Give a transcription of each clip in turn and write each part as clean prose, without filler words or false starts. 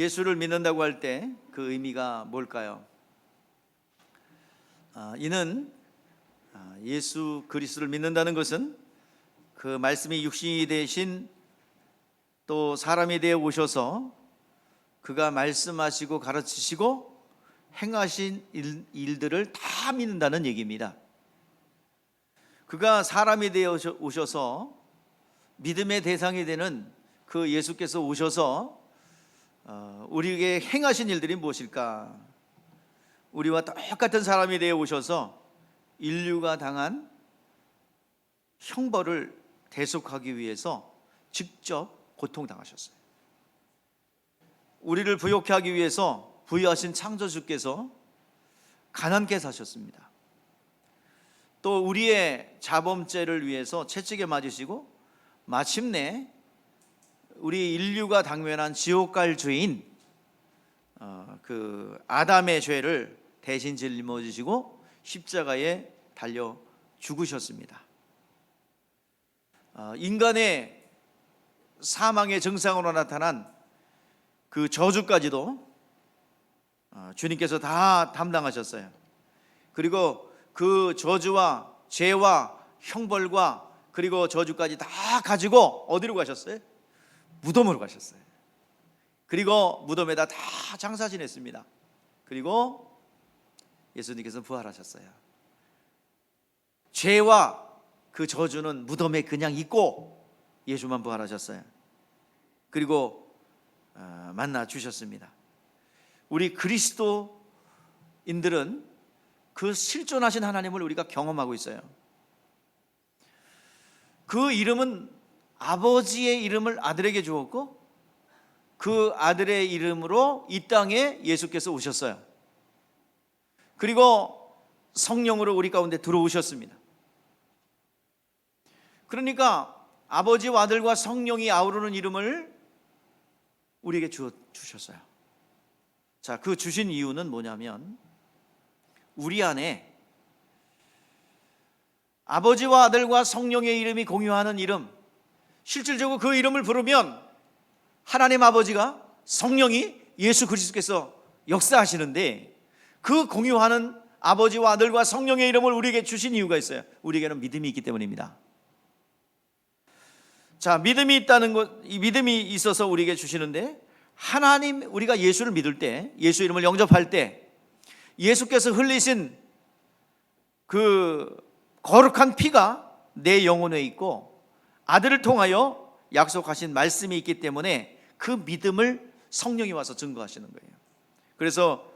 예수를 믿는다고 할 때 그 의미가 뭘까요? 이는 예수 그리스도를 믿는다는 것은 그 말씀이 육신이 되신 또 사람이 되어 오셔서 그가 말씀하시고 가르치시고 행하신 일들을 다 믿는다는 얘기입니다. 그가 사람이 되어 오셔서 믿음의 대상이 되는 그 예수께서 오셔서 우리에게 행하신 일들이 무엇일까? 우리와 똑같은 사람이 되어 오셔서 인류가 당한 형벌을 대속하기 위해서 직접 고통당하셨어요. 우리를 부욕케 하기 위해서 부유하신 창조주께서 가난케 사셨습니다. 또 우리의 자범죄를 위해서 채찍에 맞으시고 마침내 우리 인류가 당면한 지옥 갈 죄인 그 아담의 죄를 대신 짊어지시고 십자가에 달려 죽으셨습니다. 인간의 사망의 증상으로 나타난 그 저주까지도 주님께서 다 담당하셨어요. 그리고 그 저주와 죄와 형벌과 그리고 저주까지 다 가지고 어디로 가셨어요? 무덤으로 가셨어요. 그리고 무덤에다 다 장사 지냈습니다. 그리고 예수님께서 부활하셨어요. 죄와 그 저주는 무덤에 그냥 있고 예수만 부활하셨어요. 그리고 만나 주셨습니다. 우리 그리스도인들은 그 실존하신 하나님을 우리가 경험하고 있어요. 그 이름은 아버지의 이름을 아들에게 주었고 그 아들의 이름으로 이 땅에 예수께서 오셨어요. 그리고 성령으로 우리 가운데 들어오셨습니다. 그러니까 아버지와 아들과 성령이 아우르는 이름을 우리에게 주셨어요. 자, 그 주신 이유는 뭐냐면 우리 안에 아버지와 아들과 성령의 이름이 공유하는 이름, 실질적으로 그 이름을 부르면 하나님 아버지가 성령이 예수 그리스도께서 역사하시는데 그 공유하는 아버지와 아들과 성령의 이름을 우리에게 주신 이유가 있어요. 우리에게는 믿음이 있기 때문입니다. 자, 믿음이 있다는 것, 이 믿음이 있어서 우리에게 주시는데 하나님, 우리가 예수를 믿을 때, 예수 이름을 영접할 때 예수께서 흘리신 그 거룩한 피가 내 영혼에 있고 아들을 통하여 약속하신 말씀이 있기 때문에 그 믿음을 성령이 와서 증거하시는 거예요. 그래서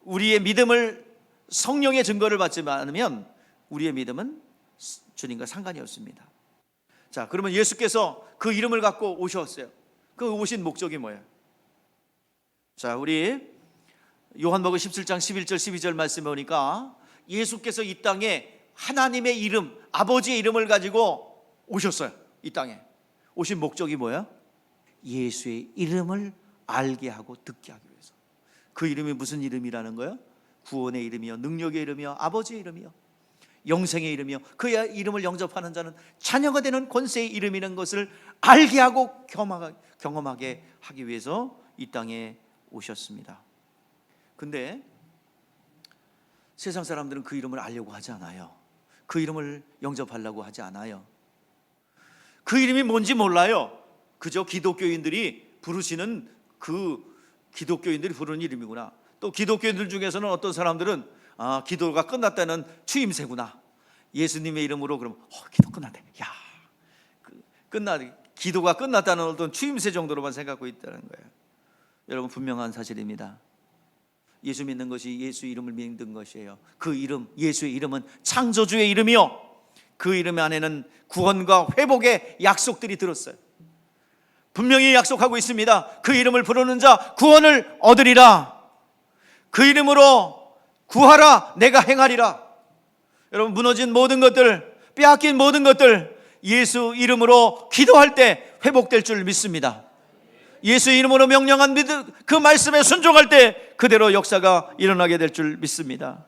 우리의 믿음을 성령의 증거를 받지 않으면 우리의 믿음은 주님과 상관이 없습니다. 자, 그러면 예수께서 그 이름을 갖고 오셨어요. 그 오신 목적이 뭐예요? 자, 우리 요한복음 17장 11절 12절 말씀에 보니까 예수께서 이 땅에 하나님의 이름, 아버지의 이름을 가지고 오셨어요. 이 땅에 오신 목적이 뭐예요? 예수의 이름을 알게 하고 듣게 하기 위해서. 그 이름이 무슨 이름이라는 거예요? 구원의 이름이요, 능력의 이름이요, 아버지의 이름이요, 영생의 이름이요, 그 이름을 영접하는 자는 자녀가 되는 권세의 이름이라는 것을 알게 하고 경험하게 하기 위해서 이 땅에 오셨습니다. 근데 세상 사람들은 그 이름을 알려고 하지 않아요. 그 이름을 영접하려고 하지 않아요. 그 이름이 뭔지 몰라요. 그저 기독교인들이 부르시는 기독교인들이 부르는 이름이구나. 또 기독교인들 중에서는 어떤 사람들은 기도가 끝났다는 추임새구나. 예수님의 이름으로 그러면 기도 끝났대. 기도가 끝났다는 어떤 추임새 정도로만 생각하고 있다는 거예요. 여러분, 분명한 사실입니다. 예수 믿는 것이 예수 이름을 믿는 것이에요. 그 이름, 예수의 이름은 창조주의 이름이요, 그 이름 안에는 구원과 회복의 약속들이 들었어요. 분명히 약속하고 있습니다. 그 이름을 부르는 자 구원을 얻으리라. 그 이름으로 구하라, 내가 행하리라. 여러분, 무너진 모든 것들, 빼앗긴 모든 것들 예수 이름으로 기도할 때 회복될 줄 믿습니다. 예수 이름으로 명령한 그 말씀에 순종할 때 그대로 역사가 일어나게 될 줄 믿습니다.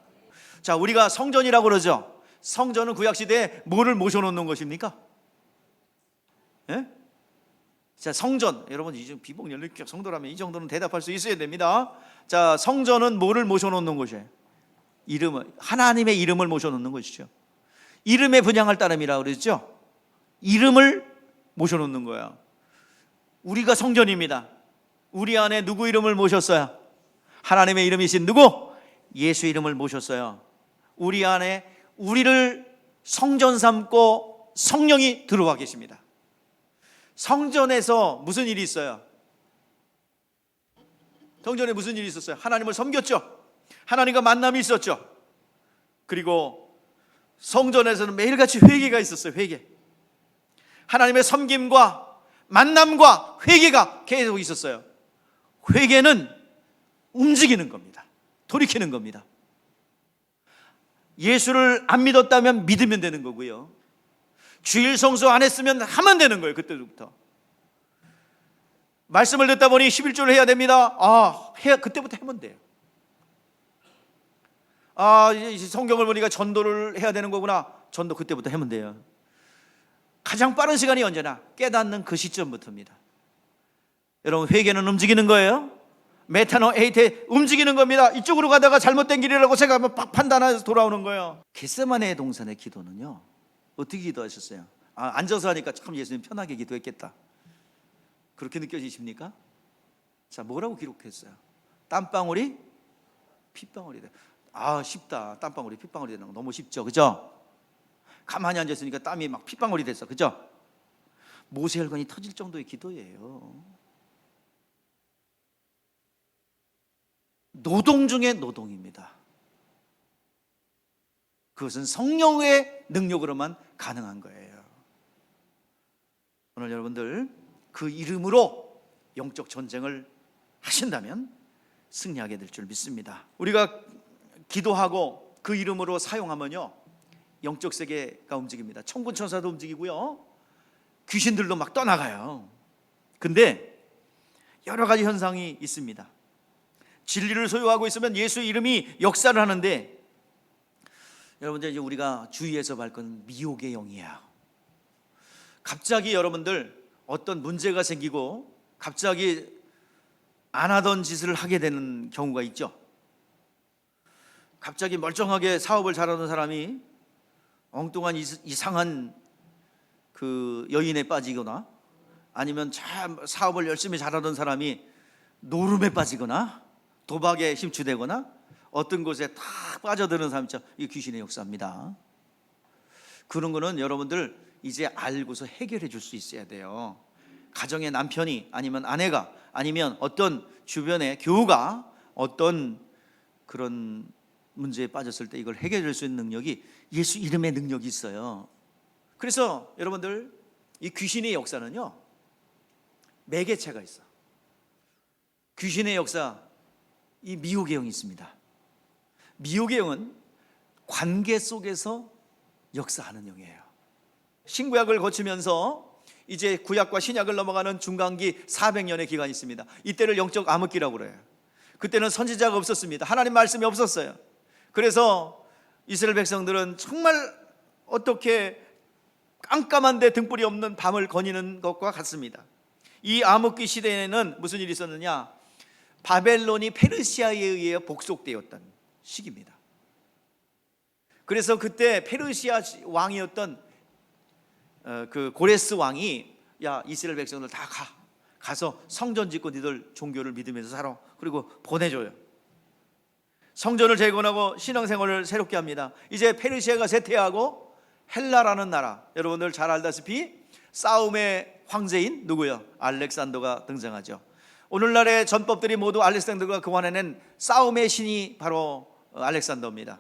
자, 우리가 성전이라고 그러죠. 성전은 구약시대에 뭐를 모셔놓는 것입니까? 예? 자, 성전. 여러분 이 비복연립교 성도라면 이 정도는 대답할 수 있어야 됩니다. 자, 성전은 뭐를 모셔놓는 곳이에요? 이름을, 하나님의 이름을 모셔놓는 것이죠. 이름의 분향할 따름이라 그랬죠. 이름을 모셔놓는 거야. 우리가 성전입니다. 우리 안에 누구 이름을 모셨어요? 하나님의 이름이신 누구? 예수 이름을 모셨어요. 우리 안에 우리를 성전 삼고 성령이 들어와 계십니다. 성전에서 무슨 일이 있어요? 성전에 무슨 일이 있었어요? 하나님을 섬겼죠. 하나님과 만남이 있었죠. 그리고 성전에서는 매일같이 회개가 있었어요. 회개. 하나님의 섬김과 만남과 회개가 계속 있었어요. 회개는 움직이는 겁니다. 돌이키는 겁니다. 예수를 안 믿었다면 믿으면 되는 거고요. 주일 성수 안 했으면 하면 되는 거예요. 그때부터 말씀을 듣다 보니 11조를 해야 됩니다. 그때부터 하면 돼요. 이제 성경을 보니까 전도를 해야 되는 거구나. 전도 그때부터 하면 돼요. 가장 빠른 시간이 언제나 깨닫는 그 시점부터입니다. 여러분, 회개는 움직이는 거예요. 메타노 에이테 움직이는 겁니다. 이쪽으로 가다가 잘못된 길이라고 생각하면 팍 판단해서 돌아오는 거예요. 겟세마네 동산의 기도는요, 어떻게 기도하셨어요? 앉아서 하니까 참 예수님 편하게 기도했겠다, 그렇게 느껴지십니까? 자, 뭐라고 기록했어요? 땀방울이 핏방울이 돼. 쉽다. 땀방울이 핏방울이 되는 거 너무 쉽죠, 그죠? 가만히 앉았으니까 땀이 막 핏방울이 됐어, 그죠? 모세혈관이 터질 정도의 기도예요. 노동 중에 노동입니다. 그것은 성령의 능력으로만 가능한 거예요. 오늘 여러분들 그 이름으로 영적 전쟁을 하신다면 승리하게 될 줄 믿습니다. 우리가 기도하고 그 이름으로 사용하면요, 영적 세계가 움직입니다. 천군 천사도 움직이고요, 귀신들도 막 떠나가요. 근데 여러 가지 현상이 있습니다. 진리를 소유하고 있으면 예수 이름이 역사를 하는데, 여러분들 이제 우리가 주의해서 볼 건 미혹의 영이야. 갑자기 여러분들 어떤 문제가 생기고 갑자기 안 하던 짓을 하게 되는 경우가 있죠. 갑자기 멀쩡하게 사업을 잘하는 사람이 엉뚱한 이상한 그 여인에 빠지거나, 아니면 참 사업을 열심히 잘하던 사람이 노름에 빠지거나 도박에 심취되거나 어떤 곳에 탁 빠져드는 사람 있죠. 이게 귀신의 역사입니다. 그런 거는 여러분들 이제 알고서 해결해 줄 수 있어야 돼요. 가정의 남편이, 아니면 아내가, 아니면 어떤 주변의 교우가 어떤 그런 문제에 빠졌을 때 이걸 해결해 줄 수 있는 능력이 예수 이름의 능력이 있어요. 그래서 여러분들 이 귀신의 역사는요, 매개체가 있어. 귀신의 역사, 이 미혹의 영이 있습니다. 미혹의 영은 관계 속에서 역사하는 영이에요. 신구약을 거치면서 이제 구약과 신약을 넘어가는 중간기 400년의 기간이 있습니다. 이때를 영적 암흑기라고 그래요. 그때는 선지자가 없었습니다. 하나님 말씀이 없었어요. 그래서 이스라엘 백성들은 정말 어떻게 깜깜한데 등불이 없는 밤을 거니는 것과 같습니다. 이 암흑기 시대에는 무슨 일이 있었느냐? 바벨론이 페르시아에 의해 복속되었던 시기입니다. 그래서 그때 페르시아 왕이었던 그 고레스 왕이, 야, 이스라엘 백성들 다 가서 성전 짓고 니들 종교를 믿으면서 살아. 그리고 보내줘요. 성전을 재건하고 신앙생활을 새롭게 합니다. 이제 페르시아가 쇠퇴하고 헬라라는 나라, 여러분들 잘 알다시피 싸움의 황제인 누구요? 알렉산더가 등장하죠. 오늘날의 전법들이 모두 알렉산더가 그만해낸 싸움의 신이 바로 알렉산더입니다.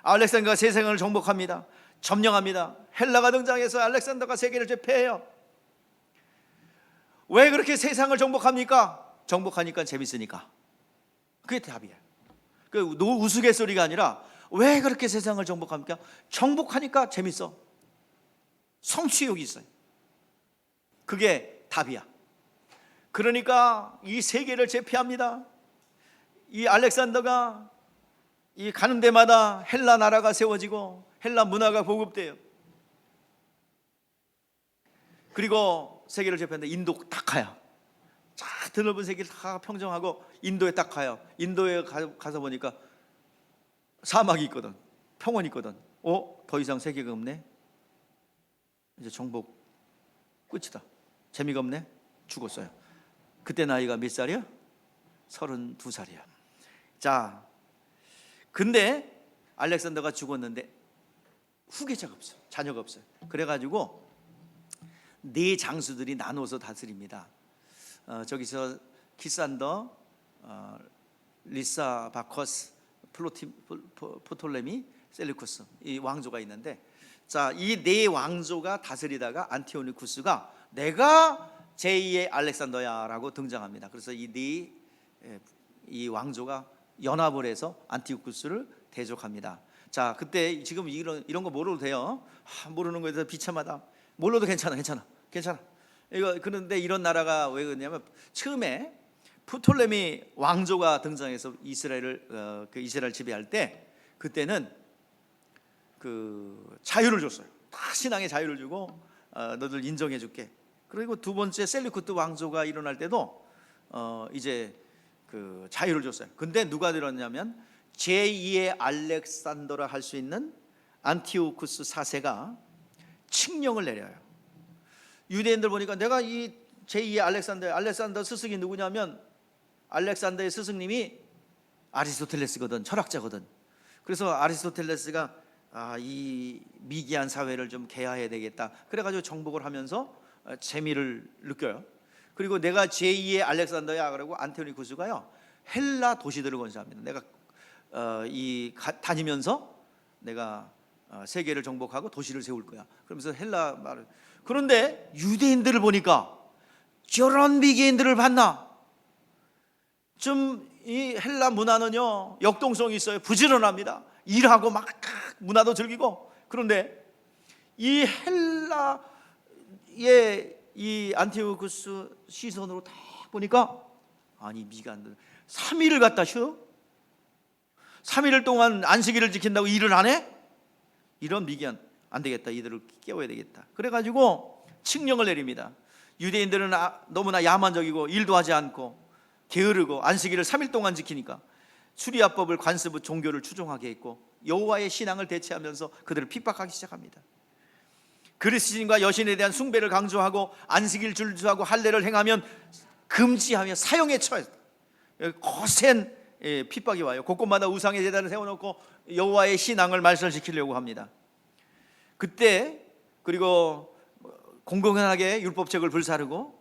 알렉산더가 세상을 정복합니다. 점령합니다. 헬라가 등장해서 알렉산더가 세계를 제패해요. 왜 그렇게 세상을 정복합니까? 정복하니까 재밌으니까. 그게 답이에요. 그 우스갯소리가 아니라 왜 그렇게 세상을 정복합니까? 정복하니까 재밌어. 성취욕이 있어요. 그게 답이야. 그러니까 이 세계를 제패합니다. 이 알렉산더가 이 가는 데마다 헬라 나라가 세워지고 헬라 문화가 보급돼요. 그리고 세계를 제패했는데 인도 딱 가요. 자, 드넓은 세계를 다 평정하고 인도에 딱 가요. 인도에 가서 보니까 사막이 있거든, 평원이 있거든. 더 이상 세계가 없네. 이제 정복 끝이다. 재미가 없네. 죽었어요. 그때 나이가 몇 살이야? 32살이야. 자, 근데 알렉산더가 죽었는데 후계자가 없어, 자녀가 없어요. 그래가지고 네 장수들이 나눠서 다스립니다. 저기서 키산더, 리사 바커스, 포톨레미, 셀리쿠스, 이 왕조가 있는데, 자, 이 네 왕조가 다스리다가 안티오니쿠스가 내가 제2의 알렉산더야라고 등장합니다. 그래서 이 왕조가 연합을 해서 안티오쿠스를 대적합니다. 자, 그때 지금 이런 거 모르도 돼요. 모르는 거에 대해서 비참하다. 몰라도 괜찮아. 이거 그런데 이런 나라가 왜 그러냐면 처음에 프톨레미 왕조가 등장해서 이스라엘을 이스라엘 지배할 때 그때는 그 자유를 줬어요. 다 신앙의 자유를 주고 너들 인정해 줄게. 그리고 두 번째 셀리쿠트 왕조가 일어날 때도 이제 그 자유를 줬어요. 근데 누가 들었냐면 제2의 알렉산더라 할 수 있는 안티오쿠스 4세가 칙령을 내려요. 유대인들 보니까 내가 이 제2의 알렉산더 스승이 누구냐면 알렉산더의 스승님이 아리스토텔레스거든, 철학자거든. 그래서 아리스토텔레스가 이 미개한 사회를 좀 개화해야 되겠다. 그래가지고 정복을 하면서 재미를 느껴요. 그리고 내가 제2의 알렉산더야 그러고 안티오니쿠스가요 헬라 도시들을 건설합니다. 내가 다니면서 내가 세계를 정복하고 도시를 세울 거야. 그러면서 헬라 말을. 그런데 유대인들을 보니까 저런 미개인들을 봤나? 좀 이 헬라 문화는요 역동성이 있어요. 부지런합니다. 일하고 막 문화도 즐기고. 그런데 이 헬라의 이 안티오쿠스 시선으로 딱 보니까 아니 미간들 3일을 갖다 쉬어? 3일 동안 안식일을 지킨다고 일을 안 해? 이런 미개한 안 되겠다. 이들을 깨워야 되겠다. 그래가지고 칙령을 내립니다. 유대인들은 너무나 야만적이고 일도 하지 않고 게으르고 안식일을 3일 동안 지키니까 수리아법을 관습의 종교를 추종하게 했고 여호와의 신앙을 대체하면서 그들을 핍박하기 시작합니다. 그리스도인과 여신에 대한 숭배를 강조하고 안식일 준수하고 할례를 행하면 금지하며 사형에 처했다. 거센 핍박이 와요. 곳곳마다 우상의 제단을 세워놓고 여호와의 신앙을 말살시키려고 합니다. 그때 그리고 공공연하게 율법책을 불사르고,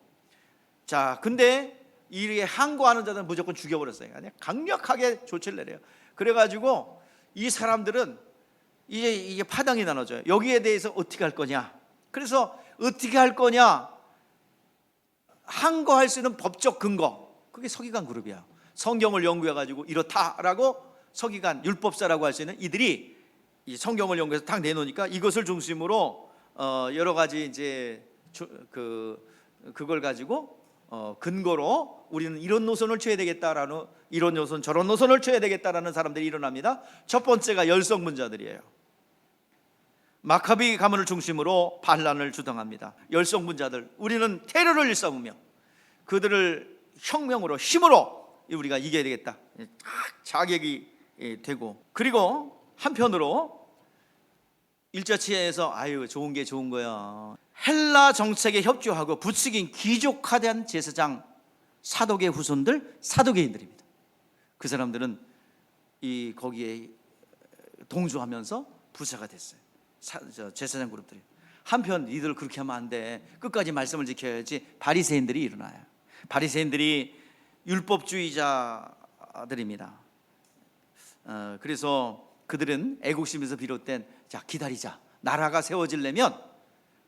자, 근데 이게 항거하는 자들은 무조건 죽여버렸어요. 아니, 강력하게 조치를 내려요. 그래가지고 이 사람들은 이게 파당이 나눠져요. 여기에 대해서 어떻게 할 거냐. 그래서 어떻게 할 거냐, 항거할 수 있는 법적 근거, 그게 서기관 그룹이야. 성경을 연구해가지고 이렇다라고 서기관, 율법사라고 할 수 있는 이들이 이 성경을 연구해서 딱 내놓으니까 이것을 중심으로 여러 가지 이제 그걸 가지고 근거로 우리는 이런 노선을 취해야 되겠다라는, 이런 노선 저런 노선을 취해야 되겠다라는 사람들이 일어납니다. 첫 번째가 열성문자들이에요. 마카비 가문을 중심으로 반란을 주동합니다. 열성문자들, 우리는 테러를 일삼으며 그들을 혁명으로 힘으로 우리가 이겨야 되겠다, 자격이 되고, 그리고 한편으로 일자치에서 아유 좋은 게 좋은 거야. 헬라 정책에 협조하고 부추긴 귀족화된 제사장 사독의 후손들, 사두개인들입니다. 그 사람들은 거기에 동조하면서 부자가 됐어요. 제사장 그룹들이. 한편 이들 그렇게 하면 안 돼, 끝까지 말씀을 지켜야지. 바리새인들이 일어나요. 바리새인들이 율법주의자들입니다. 그래서 그들은 애국심에서 비롯된, 자 기다리자, 나라가 세워지려면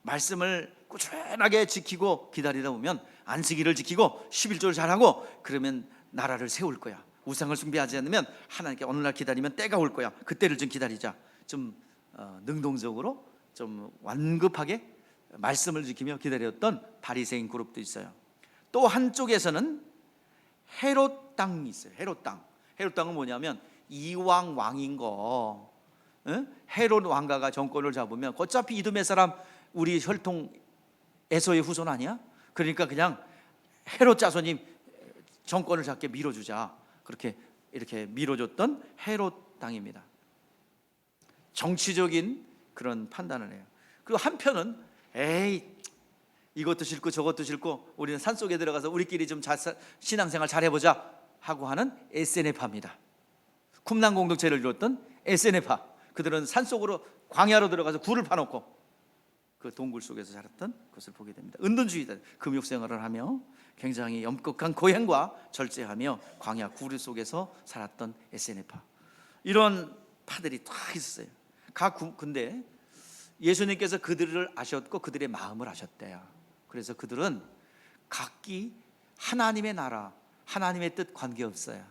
말씀을 꾸준하게 지키고 기다리다 보면 안식일을 지키고 11조를 잘하고 그러면 나라를 세울 거야. 우상을 숭배하지 않으면 하나님께 어느 날 기다리면 때가 올 거야. 그때를 좀 기다리자. 좀 능동적으로 좀 완급하게 말씀을 지키며 기다렸던 바리새인 그룹도 있어요. 또 한쪽에서는 헤롯 땅이 있어요. 헤롯 땅. 헤롯 땅은 뭐냐면 이왕 왕인 거, 헤롯 왕가가 정권을 잡으면 어차피 이두메 사람 우리 혈통 에서의 후손 아니야? 그러니까 그냥 헤롯 자손이 정권을 잡게 밀어주자, 그렇게 이렇게 밀어줬던 헤롯 당입니다. 정치적인 그런 판단을 해요. 그리고 한편은 에이, 이것도 싫고 저것도 싫고 우리는 산속에 들어가서 우리끼리 좀 신앙생활 잘 해보자 하고 하는 SNF파입니다. 쿰란 공동체를 이뤘던 SNF파, 그들은 산속으로 광야로 들어가서 굴을 파놓고 그 동굴 속에서 자랐던 것을 보게 됩니다. 은둔주의자, 금욕생활을 하며 굉장히 엄격한 고행과 절제하며 광야 굴 속에서 살았던 SNF파, 이런 파들이 다 있었어요. 근데 예수님께서 그들을 아셨고 그들의 마음을 아셨대요. 그래서 그들은 각기 하나님의 나라, 하나님의 뜻 관계없어요.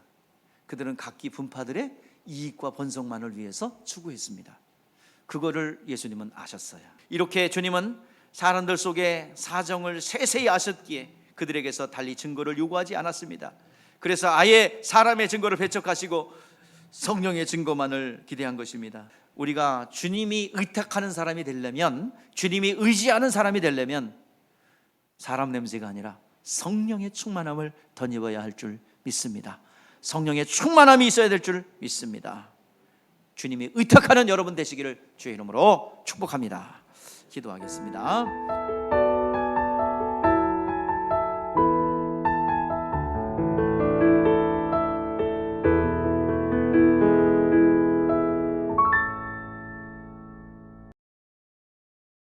그들은 각기 분파들의 이익과 번성만을 위해서 추구했습니다. 그거를 예수님은 아셨어요. 이렇게 주님은 사람들 속에 사정을 세세히 아셨기에 그들에게서 달리 증거를 요구하지 않았습니다. 그래서 아예 사람의 증거를 배척하시고 성령의 증거만을 기대한 것입니다. 우리가 주님이 의탁하는 사람이 되려면, 주님이 의지하는 사람이 되려면 사람 냄새가 아니라 성령의 충만함을 덧입어야 할 줄 믿습니다. 성령의 충만함이 있어야 될 줄 믿습니다. 주님이 의탁하는 여러분 되시기를 주의 이름으로 축복합니다. 기도하겠습니다.